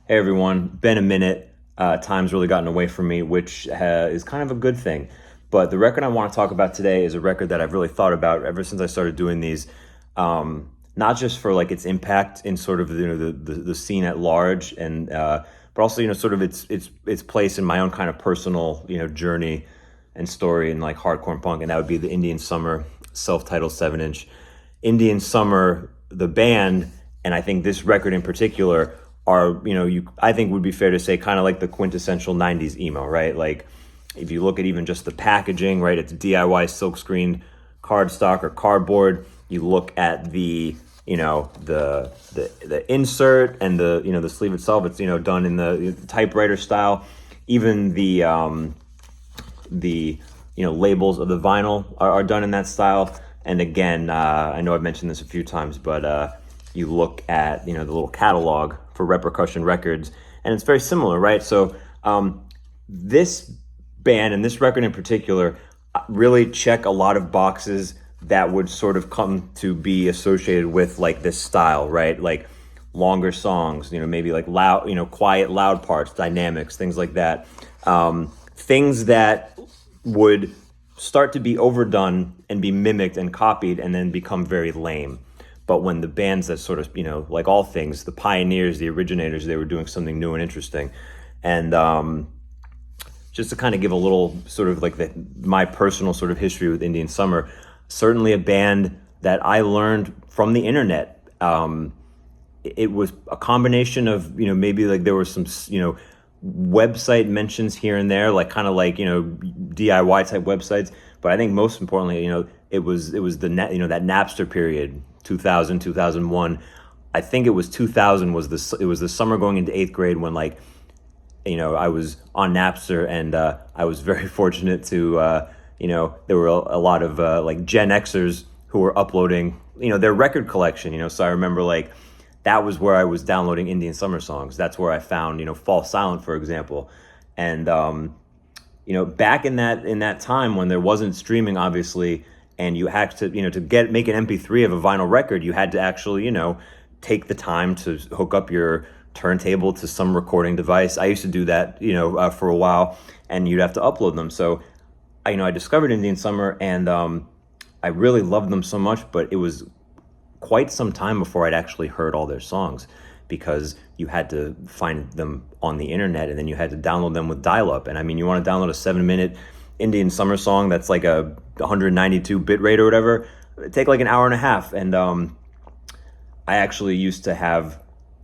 Hey everyone, been a minute. Time's really gotten away from me, which is kind of a good thing. But the record I want to talk about today is a record that I've really thought about ever since I started doing these. Not just for like its impact in sort of the scene at large, and but also sort of its place in my own kind of personal journey and story in like hardcore and punk, and that would be the Indian Summer self-titled 7-inch. Indian Summer, the band, and I think this record in particular are, I think would be fair to say kind of like the quintessential 90s emo, right? Like if you look at even just the packaging, right? It's DIY silkscreen cardstock or cardboard. You look at the the insert and the sleeve itself, it's done in the typewriter style. Even the labels of the vinyl are done in that style. And again, I know I've mentioned this a few times, but you look at the little catalog for Repercussion Records, and it's very similar, right? So this band and this record in particular really check a lot of boxes that would sort of come to be associated with like this style, right? Like longer songs, maybe like loud, quiet, loud parts, dynamics, things like that. Things that would start to be overdone and be mimicked and copied and then become very lame. But when the bands that sort of, like all things, the pioneers, the originators, they were doing something new and interesting. And just to kind of give a little sort of like my personal sort of history with Indian Summer, certainly a band that I learned from the internet. It was a combination of, maybe like there were some, website mentions here and there, like kind of like, DIY type websites. But I think most importantly, it was the net, that Napster period, 2000, 2001. I think it was 2000 it was the summer going into 8th grade when like, I was on Napster, and I was very fortunate to, there were a lot of like Gen Xers who were uploading, their record collection, so I remember like that was where I was downloading Indian Summer songs. That's where I found, Fall Silent, for example. And, back in that time when there wasn't streaming, obviously, and you had to, to make an MP3 of a vinyl record, you had to actually, take the time to hook up your turntable to some recording device. I used to do that, for a while, and you'd have to upload them. So, I discovered Indian Summer, and I really loved them so much, but it was quite some time before I'd actually heard all their songs, because you had to find them on the internet, and then you had to download them with dial-up. And I mean, you want to download a 7-minute Indian Summer song that's like a 192 bit rate or whatever, it'd take like an hour and a half. And I actually used to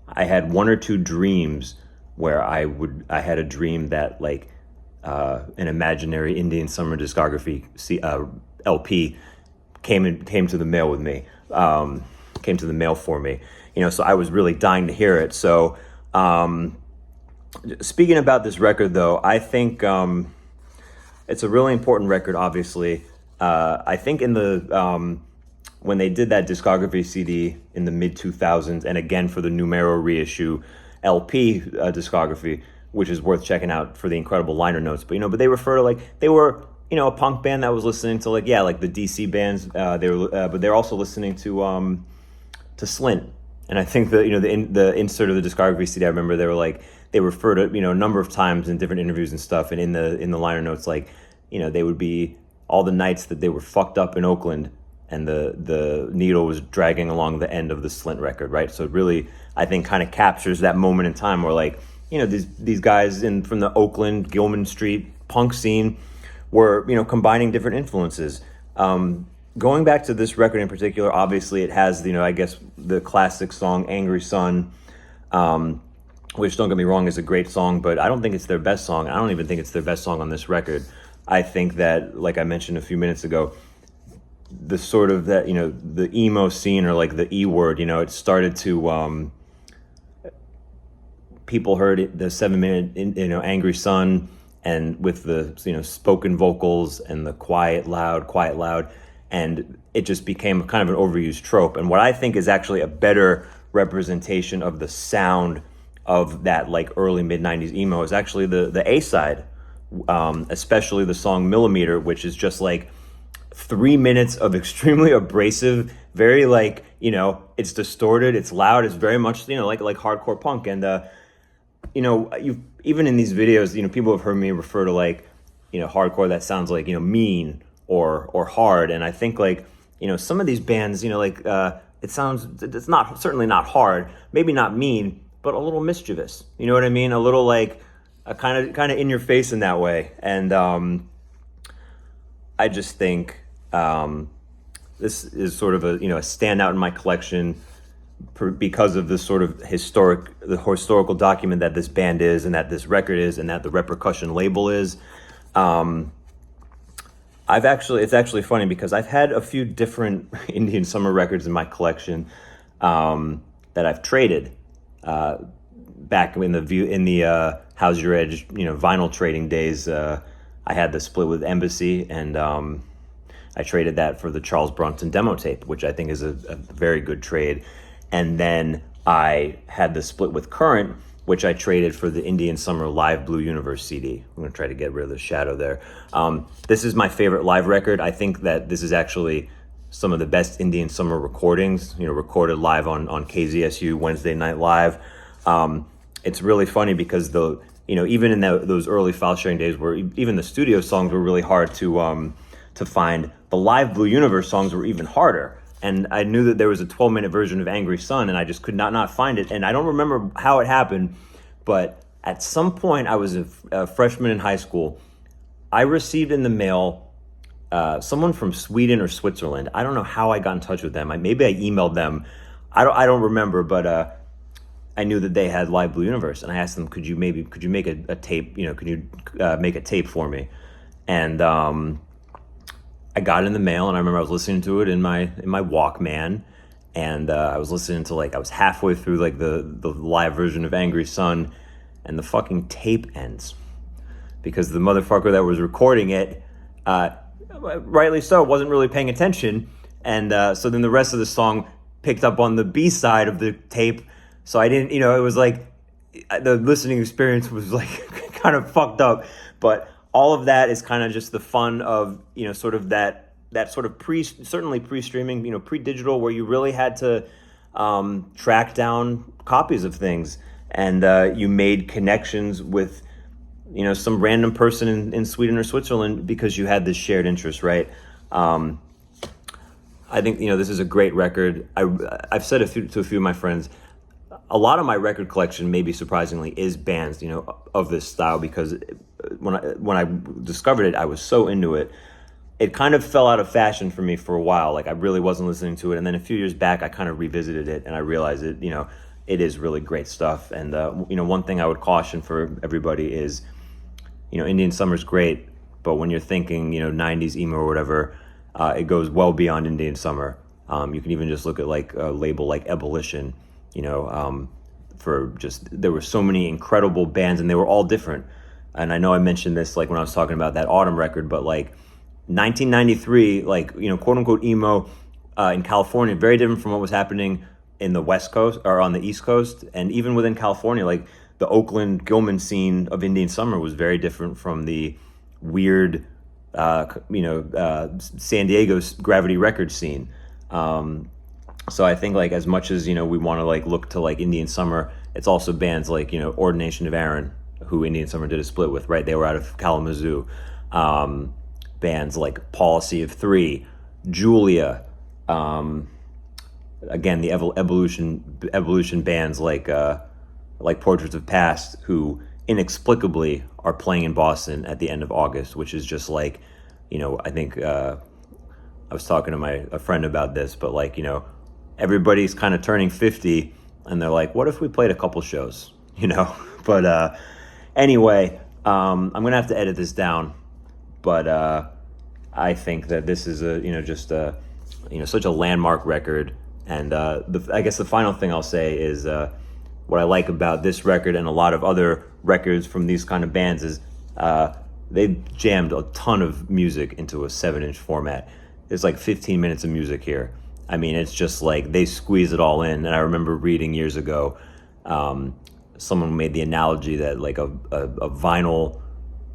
I had one or two dreams where I had a dream that like an imaginary Indian Summer discography LP came to the mail with me, came to the mail for me, so I was really dying to hear it. So speaking about this record though, I think it's a really important record, obviously. I think in the when they did that discography CD in the mid 2000s, and again for the Numero reissue LP discography, which is worth checking out for the incredible liner notes. But but they refer to like they were a punk band that was listening to like the DC bands. But they're also listening to Slint. And I think the insert of the discography CD, I remember they refer to a number of times in different interviews and stuff, and in the liner notes, like they would be all the nights that they were fucked up in Oakland, and the needle was dragging along the end of the Slint record, right? So it really, I think, kind of captures that moment in time where like these guys from the Oakland Gilman Street punk scene were combining different influences. Going back to this record in particular, obviously it has I guess the classic song "Angry Sun," which, don't get me wrong, is a great song, but I don't think it's their best song. I don't even think it's their best song on this record. I think that, like I mentioned a few minutes ago, the sort of that the emo scene, or like the E word, it started to people heard it, the 7-minute "Angry Sun," and with the spoken vocals and the quiet loud, and it just became kind of an overused trope. And what I think is actually a better representation of the sound of that like early mid 90s emo is actually the A side, especially the song "Millimeter," which is just like 3 minutes of extremely abrasive, very like it's distorted, it's loud, it's very much like hardcore punk. And you even in these videos, people have heard me refer to like, hardcore that sounds like, mean or hard. And I think like, some of these bands, it's not, certainly not hard, maybe not mean, but a little mischievous. You know what I mean? A little like, kind of in your face in that way. And I just think this is sort of a standout in my collection because of the sort of historical document that this band is, and that this record is, and that the Repercussion label is. It's actually funny because I've had a few different Indian Summer records in my collection that I've traded back in the How's Your Edge vinyl trading days. I had the split with Embassy, and I traded that for the Charles Bronson demo tape, which I think is a very good trade. And then I had the split with Current, which I traded for the Indian Summer Live Blue Universe CD. I'm going to try to get rid of the shadow there. This is my favorite live record. I think that this is actually some of the best Indian Summer recordings, recorded live on KZSU Wednesday Night Live. It's really funny because even in those early file sharing days where even the studio songs were really hard to find, the live Blue Universe songs were even harder. And I knew that there was a 12-minute version of Angry Sun, and I just could not find it. And I don't remember how it happened, but at some point, I was a freshman in high school. I received in the mail someone from Sweden or Switzerland. I don't know how I got in touch with them. Maybe I emailed them. I don't remember, but I knew that they had Live Blue Universe, and I asked them, could you make a tape? Could you make a tape for me? And I got it in the mail, and I remember I was listening to it in my Walkman, and I was listening to I was halfway through the live version of Angry Sun, and the fucking tape ends because the motherfucker that was recording it, rightly so, wasn't really paying attention, and so then the rest of the song picked up on the B side of the tape, so I didn't, it was like the listening experience was kind of fucked up, but all of that is kind of just the fun of, sort of that sort of certainly pre-streaming, pre-digital, where you really had to track down copies of things, and you made connections with, some random person in Sweden or Switzerland because you had this shared interest, right? I think, this is a great record. I've said to a few of my friends, a lot of my record collection, maybe surprisingly, is bands, of this style, because when I discovered it, I was so into it. It kind of fell out of fashion for me for a while. I really wasn't listening to it. And then a few years back, I kind of revisited it, and I realized it is really great stuff. And, one thing I would caution for everybody is, Indian Summer's great, but when you're thinking, 90s emo or whatever, it goes well beyond Indian Summer. You can even just look at a label like Ebullition, there were so many incredible bands, and they were all different. And I know I mentioned this when I was talking about that Autumn record, but 1993, quote unquote emo in California, very different from what was happening in the West Coast or on the East Coast. And even within California, the Oakland Gilman scene of Indian Summer was very different from the weird, San Diego Gravity Records scene. So I think as much as, we want to look to Indian Summer, it's also bands Ordination of Aaron, who Indian Summer did a split with, right? They were out of Kalamazoo. Bands like Policy of Three, Julia, again, the evolution bands like Portraits of Past, who inexplicably are playing in Boston at the end of August, which is just I think I was talking to a friend about this, but everybody's kind of turning 50, and they're like, what if we played a couple shows, But anyway, I'm going to have to edit this down, but I think that this is such a landmark record. And I guess the final thing I'll say is what I like about this record and a lot of other records from these kind of bands is they jammed a ton of music into a 7-inch format. There's 15 minutes of music here. I mean, it's just they squeeze it all in. And I remember reading years ago, someone made the analogy that a vinyl,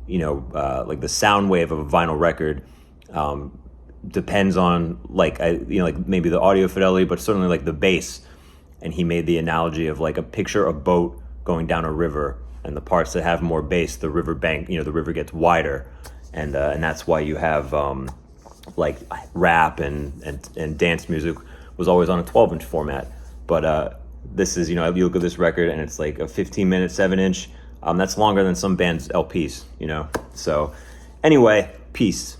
the sound wave of a vinyl record depends on maybe the audio fidelity, but certainly the bass. And he made the analogy of a picture a boat going down a river, and the parts that have more bass, the river bank, the river gets wider, and that's why you have like rap and dance music was always on a 12-inch format. But this is, you look at this record and it's like a 15-minute 7-inch. That's longer than some bands' LPs, So anyway, peace.